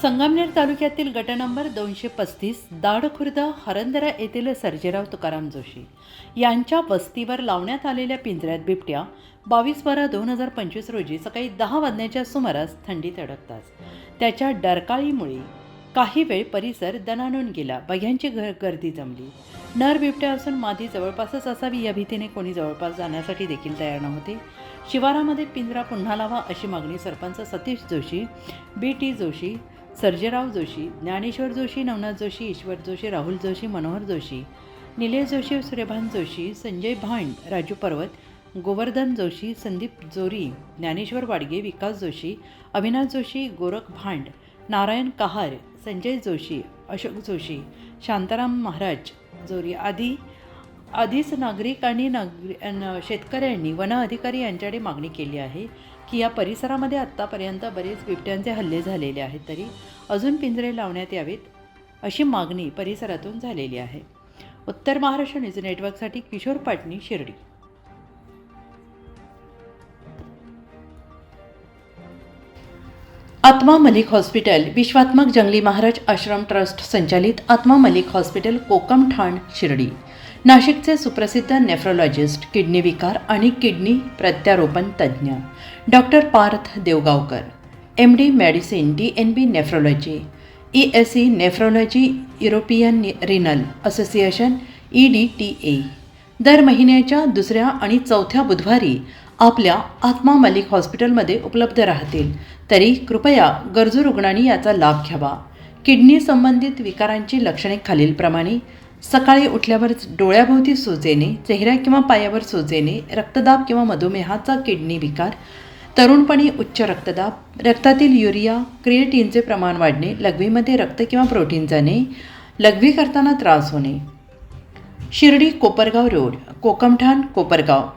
संगमनेर तालुक्यातील गट नंबर 235 दाडखुर्द हरंदरा येथील सर्जेराव तुकाराम जोशी यांच्या वस्तीवर लावण्यात आलेल्या पिंजऱ्यात बिबट्या 22/12/2025 रोजी सकाळी 10 वाजण्याच्या सुमारास थंडीत अडकताच त्याच्या डरकाळीमुळे काही वेळ परिसर दणाणून गेला. बघ्यांची गर्दी जमली. नर बिबट्या असून मादी जवळपासच असावी या भीतीने कोणी जवळपास जाण्यासाठी देखील तयार नव्हते. शिवारामध्ये पिंजरा पुन्हा लावा अशी मागणी सरपंच सतीश जोशी, बी.टी. जोशी, सर्जेराव जोशी, ज्ञानेश्वर जोशी, नवनाथ जोशी, ईश्वर जोशी, राहुल जोशी, मनोहर जोशी, निलेश जोशी, सूर्यभान जोशी, संजय भांड, राजू पर्वत, गोवर्धन जोशी, संदीप जोरी, ज्ञानेश्वर वाडगे, विकास जोशी, अविनाश जोशी, गोरख भांड, नारायण कहार, संजय जोशी, अशोक जोशी, शांताराम महाराज जोरी आधीच नागरिक आणि शेतकऱ्यांनी वन अधिकारी यांच्याकडे मागणी केली आहे की या परिसरामध्ये आत्तापर्यंत बरेच बिबट्यांचे हल्ले झालेले आहेत, तरी अजून पिंजरे लावण्यात यावेत अशी मागणी परिसरातून झालेली आहे. उत्तर महाराष्ट्र न्यूज नेटवर्कसाठी किशोर पाटणी, शिर्डी. आत्मा मलिक हॉस्पिटल विश्वात्मक जंगली महाराज आश्रम ट्रस्ट संचालित आत्मा मलिक हॉस्पिटल, कोकमठाण, शिर्डी. नाशिकचे सुप्रसिद्ध नेफ्रोलॉजिस्ट, किडनी विकार आणि किडनी प्रत्यारोपण तज्ज्ञ doctor Parth Devgaonkar, MD medicine, DNB nephrology, ESE nephrology, European renal association EDTA दर महिन्याच्या दुसऱ्या आणि चौथ्या बुधवारी आपल्या आत्मा मलिक हॉस्पिटलमध्ये उपलब्ध राहतील. तरी कृपया गरजू रुग्णांनी याचा लाभ घ्यावा. किडनी संबंधित विकारांची लक्षणे खालीलप्रमाणे: सकाळी उठल्यावर डोळ्याभोवती सूज येणे, चेहऱ्या किंवा पायावर सूज येणे, रक्तदाब किंवा मधुमेहाचा किडनी विकार, तरुणपणी उच्च रक्तदाब, रक्तातील युरिया क्रिएटिनचे प्रमाण वाढणे, लघवीमध्ये रक्त किंवा प्रोटीन जाणे, लघवी करताना त्रास होणे. शिर्डी कोपरगाव रोड, कोकमठाण, कोपरगाव.